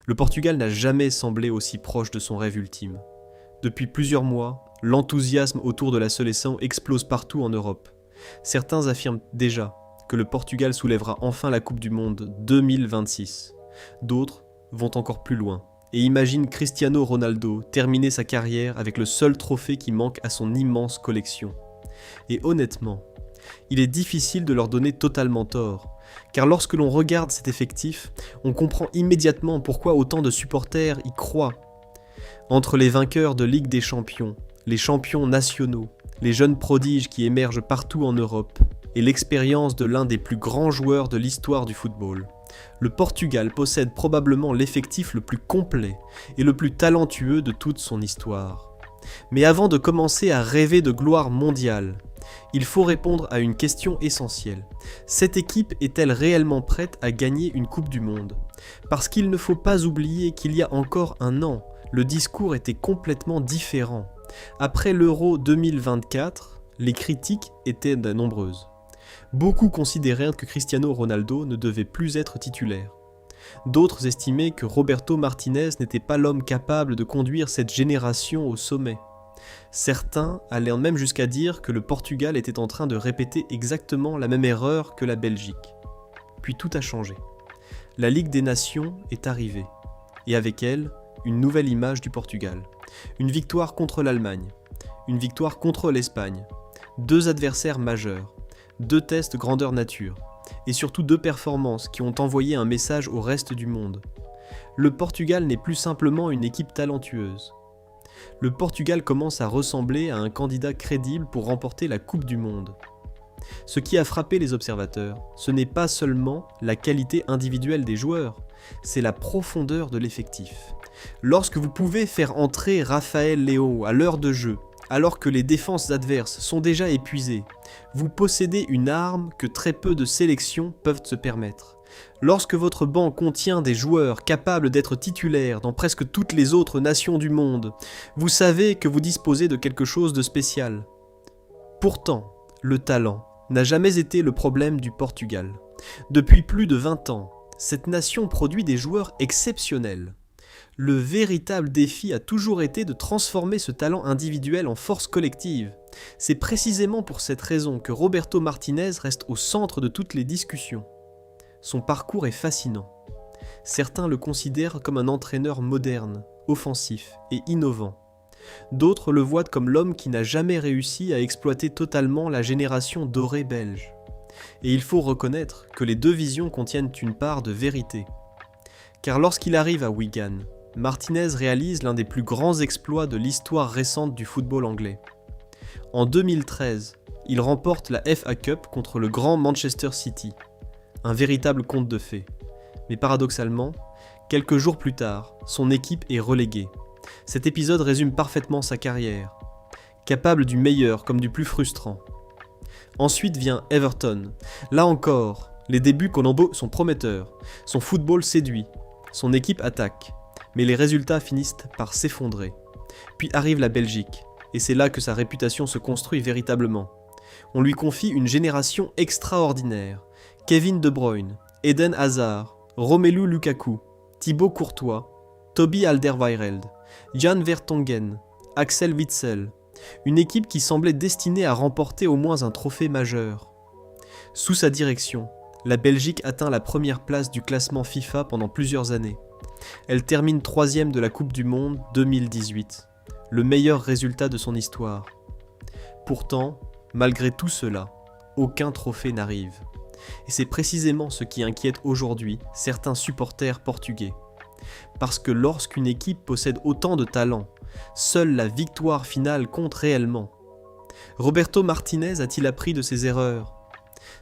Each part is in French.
Le Portugal n'a jamais semblé aussi proche de son rêve ultime. Depuis plusieurs mois, l'enthousiasme autour de la séleção explose partout en Europe. Certains affirment déjà que le Portugal soulèvera enfin la Coupe du Monde 2026. D'autres vont encore plus loin et imaginent Cristiano Ronaldo terminer sa carrière avec le seul trophée qui manque à son immense collection. Et honnêtement, il est difficile de leur donner totalement tort, car lorsque l'on regarde cet effectif, on comprend immédiatement pourquoi autant de supporters y croient. Entre les vainqueurs de Ligue des Champions, les champions nationaux, les jeunes prodiges qui émergent partout en Europe, et l'expérience de l'un des plus grands joueurs de l'histoire du football, le Portugal possède probablement l'effectif le plus complet et le plus talentueux de toute son histoire. Mais avant de commencer à rêver de gloire mondiale, il faut répondre à une question essentielle. Cette équipe est-elle réellement prête à gagner une Coupe du Monde ? Parce qu'il ne faut pas oublier qu'il y a encore un an, le discours était complètement différent. Après l'Euro 2024, les critiques étaient nombreuses. Beaucoup considéraient que Cristiano Ronaldo ne devait plus être titulaire. D'autres estimaient que Roberto Martinez n'était pas l'homme capable de conduire cette génération au sommet. Certains allaient même jusqu'à dire que le Portugal était en train de répéter exactement la même erreur que la Belgique. Puis tout a changé. La Ligue des Nations est arrivée, et avec elle, une nouvelle image du Portugal. Une victoire contre l'Allemagne, une victoire contre l'Espagne, 2 adversaires majeurs, 2 tests grandeur nature, et surtout 2 performances qui ont envoyé un message au reste du monde. Le Portugal n'est plus simplement une équipe talentueuse. Le Portugal commence à ressembler à un candidat crédible pour remporter la Coupe du Monde. Ce qui a frappé les observateurs, ce n'est pas seulement la qualité individuelle des joueurs, c'est la profondeur de l'effectif. Lorsque vous pouvez faire entrer Rafael Leão à l'heure de jeu, alors que les défenses adverses sont déjà épuisées, vous possédez une arme que très peu de sélections peuvent se permettre. Lorsque votre banc contient des joueurs capables d'être titulaires dans presque toutes les autres nations du monde, vous savez que vous disposez de quelque chose de spécial. Pourtant, le talent n'a jamais été le problème du Portugal. Depuis plus de 20 ans, cette nation produit des joueurs exceptionnels. Le véritable défi a toujours été de transformer ce talent individuel en force collective. C'est précisément pour cette raison que Roberto Martinez reste au centre de toutes les discussions. Son parcours est fascinant. Certains le considèrent comme un entraîneur moderne, offensif et innovant. D'autres le voient comme l'homme qui n'a jamais réussi à exploiter totalement la génération dorée belge. Et il faut reconnaître que les 2 visions contiennent une part de vérité. Car lorsqu'il arrive à Wigan, Martinez réalise l'un des plus grands exploits de l'histoire récente du football anglais. En 2013, il remporte la FA Cup contre le grand Manchester City. Un véritable conte de fées. Mais paradoxalement, quelques jours plus tard, son équipe est reléguée. Cet épisode résume parfaitement sa carrière. Capable du meilleur comme du plus frustrant. Ensuite vient Everton. Là encore, les débuts Colombo sont prometteurs. Son football séduit. Son équipe attaque. Mais les résultats finissent par s'effondrer. Puis arrive la Belgique, et c'est là que sa réputation se construit véritablement. On lui confie une génération extraordinaire. Kevin De Bruyne, Eden Hazard, Romelu Lukaku, Thibaut Courtois, Toby Alderweireld, Jan Vertonghen, Axel Witsel. Une équipe qui semblait destinée à remporter au moins un trophée majeur. Sous sa direction, la Belgique atteint la première place du classement FIFA pendant plusieurs années. Elle termine 3e de la Coupe du Monde 2018, le meilleur résultat de son histoire. Pourtant, malgré tout cela, aucun trophée n'arrive. Et c'est précisément ce qui inquiète aujourd'hui certains supporters portugais. Parce que lorsqu'une équipe possède autant de talent, seule la victoire finale compte réellement. Roberto Martinez a-t-il appris de ses erreurs ?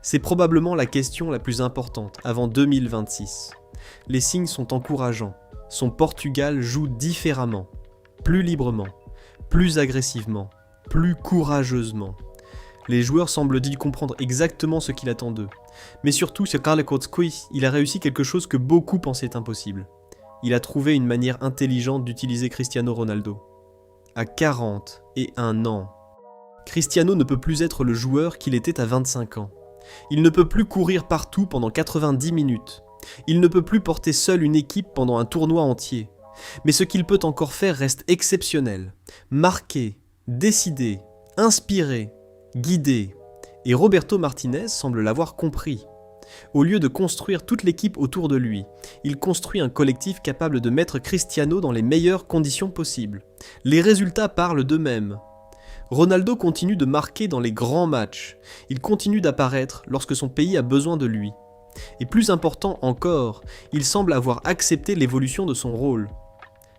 C'est probablement la question la plus importante avant 2026. Les signes sont encourageants. Son Portugal joue différemment, plus librement, plus agressivement, plus courageusement. Les joueurs semblent-ils comprendre exactement ce qu'il attend d'eux. Mais surtout, sur Carlo Ancelotti, il a réussi quelque chose que beaucoup pensaient impossible. Il a trouvé une manière intelligente d'utiliser Cristiano Ronaldo. À 41 ans, Cristiano ne peut plus être le joueur qu'il était à 25 ans. Il ne peut plus courir partout pendant 90 minutes. Il ne peut plus porter seul une équipe pendant un tournoi entier. Mais ce qu'il peut encore faire reste exceptionnel. Marquer, décider, inspirer, guider. Et Roberto Martinez semble l'avoir compris. Au lieu de construire toute l'équipe autour de lui, il construit un collectif capable de mettre Cristiano dans les meilleures conditions possibles. Les résultats parlent d'eux-mêmes. Ronaldo continue de marquer dans les grands matchs. Il continue d'apparaître lorsque son pays a besoin de lui. Et plus important encore, il semble avoir accepté l'évolution de son rôle.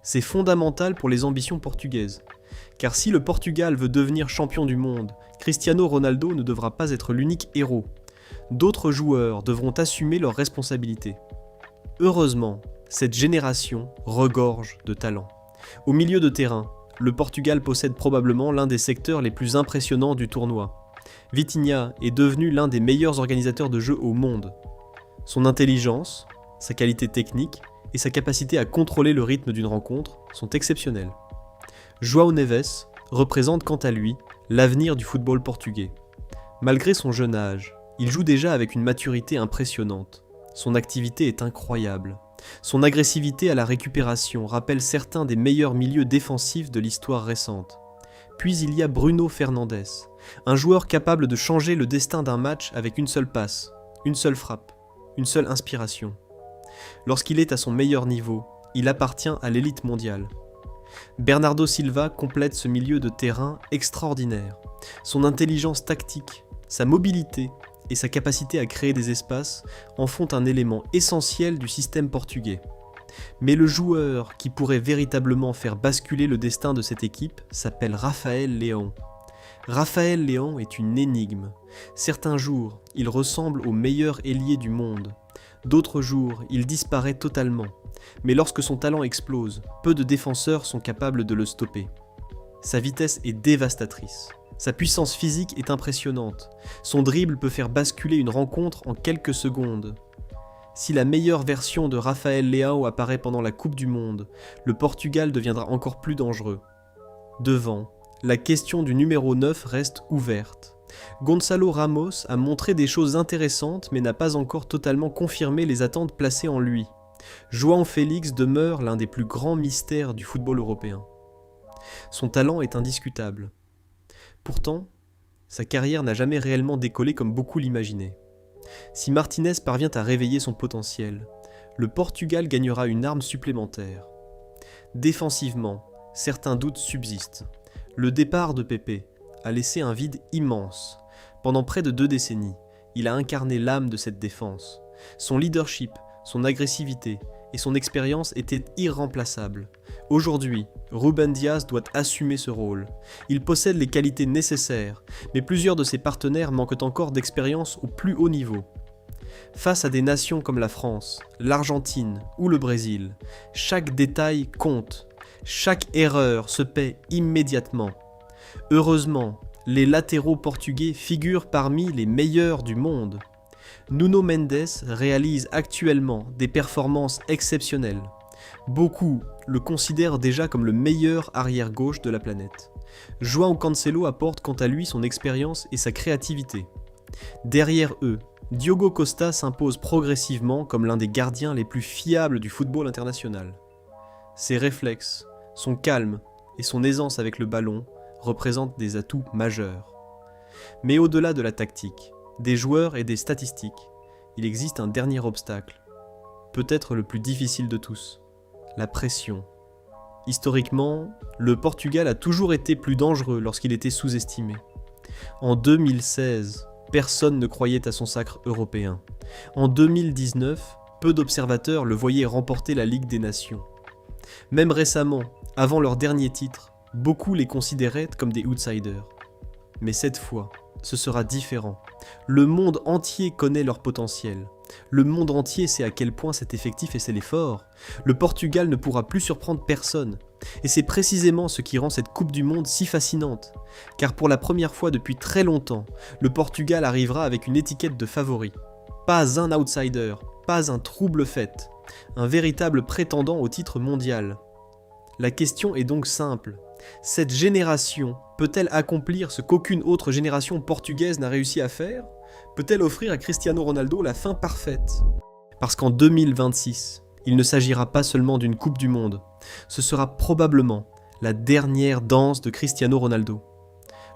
C'est fondamental pour les ambitions portugaises. Car si le Portugal veut devenir champion du monde, Cristiano Ronaldo ne devra pas être l'unique héros. D'autres joueurs devront assumer leurs responsabilités. Heureusement, cette génération regorge de talent. Au milieu de terrain, le Portugal possède probablement l'un des secteurs les plus impressionnants du tournoi. Vitinha est devenu l'un des meilleurs organisateurs de jeu au monde. Son intelligence, sa qualité technique et sa capacité à contrôler le rythme d'une rencontre sont exceptionnels. João Neves représente quant à lui l'avenir du football portugais. Malgré son jeune âge, il joue déjà avec une maturité impressionnante. Son activité est incroyable. Son agressivité à la récupération rappelle certains des meilleurs milieux défensifs de l'histoire récente. Puis il y a Bruno Fernandes, un joueur capable de changer le destin d'un match avec une seule passe, une seule frappe, une seule inspiration. Lorsqu'il est à son meilleur niveau, il appartient à l'élite mondiale. Bernardo Silva complète ce milieu de terrain extraordinaire. Son intelligence tactique, sa mobilité et sa capacité à créer des espaces en font un élément essentiel du système portugais. Mais le joueur qui pourrait véritablement faire basculer le destin de cette équipe s'appelle Raphaël Leão. Raphaël Leão est une énigme. Certains jours, il ressemble au meilleur ailier du monde. D'autres jours, il disparaît totalement. Mais lorsque son talent explose, peu de défenseurs sont capables de le stopper. Sa vitesse est dévastatrice. Sa puissance physique est impressionnante. Son dribble peut faire basculer une rencontre en quelques secondes. Si la meilleure version de Raphaël Leão apparaît pendant la Coupe du Monde, le Portugal deviendra encore plus dangereux. Devant, la question du numéro 9 reste ouverte. Gonçalo Ramos a montré des choses intéressantes mais n'a pas encore totalement confirmé les attentes placées en lui. João Félix demeure l'un des plus grands mystères du football européen. Son talent est indiscutable. Pourtant, sa carrière n'a jamais réellement décollé comme beaucoup l'imaginaient. Si Martinez parvient à réveiller son potentiel, le Portugal gagnera une arme supplémentaire. Défensivement, certains doutes subsistent. Le départ de Pepe a laissé un vide immense. Pendant près de 2 décennies, il a incarné l'âme de cette défense. Son leadership, son agressivité et son expérience étaient irremplaçables. Aujourd'hui, Rúben Dias doit assumer ce rôle. Il possède les qualités nécessaires, mais plusieurs de ses partenaires manquent encore d'expérience au plus haut niveau. Face à des nations comme la France, l'Argentine ou le Brésil, chaque détail compte. Chaque erreur se paie immédiatement. Heureusement, les latéraux portugais figurent parmi les meilleurs du monde. Nuno Mendes réalise actuellement des performances exceptionnelles. Beaucoup le considèrent déjà comme le meilleur arrière-gauche de la planète. João Cancelo apporte quant à lui son expérience et sa créativité. Derrière eux, Diogo Costa s'impose progressivement comme l'un des gardiens les plus fiables du football international. Ses réflexes, son calme et son aisance avec le ballon représentent des atouts majeurs. Mais au-delà de la tactique, des joueurs et des statistiques, il existe un dernier obstacle, peut-être le plus difficile de tous, la pression. Historiquement, le Portugal a toujours été plus dangereux lorsqu'il était sous-estimé. En 2016, personne ne croyait à son sacre européen. En 2019, peu d'observateurs le voyaient remporter la Ligue des Nations. Même récemment, avant leur dernier titre, beaucoup les considéraient comme des outsiders. Mais cette fois, ce sera différent. Le monde entier connaît leur potentiel. Le monde entier sait à quel point cet effectif est scellé fort. Le Portugal ne pourra plus surprendre personne. Et c'est précisément ce qui rend cette Coupe du Monde si fascinante. Car pour la première fois depuis très longtemps, le Portugal arrivera avec une étiquette de favori. Pas un outsider, pas un trouble fait. Un véritable prétendant au titre mondial. La question est donc simple. Cette génération peut-elle accomplir ce qu'aucune autre génération portugaise n'a réussi à faire ? Peut-elle offrir à Cristiano Ronaldo la fin parfaite ? Parce qu'en 2026, il ne s'agira pas seulement d'une Coupe du Monde, ce sera probablement la dernière danse de Cristiano Ronaldo,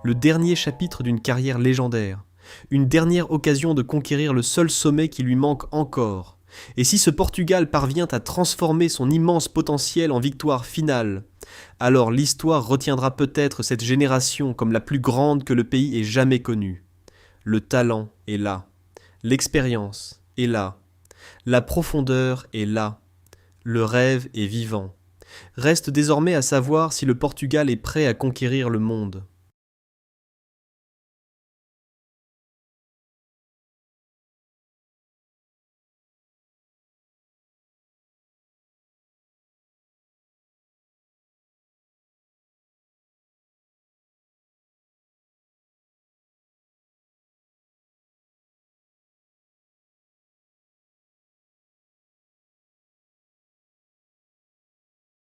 le dernier chapitre d'une carrière légendaire, une dernière occasion de conquérir le seul sommet qui lui manque encore. Et si ce Portugal parvient à transformer son immense potentiel en victoire finale, alors l'histoire retiendra peut-être cette génération comme la plus grande que le pays ait jamais connue. Le talent est là, l'expérience est là, la profondeur est là, le rêve est vivant. Reste désormais à savoir si le Portugal est prêt à conquérir le monde.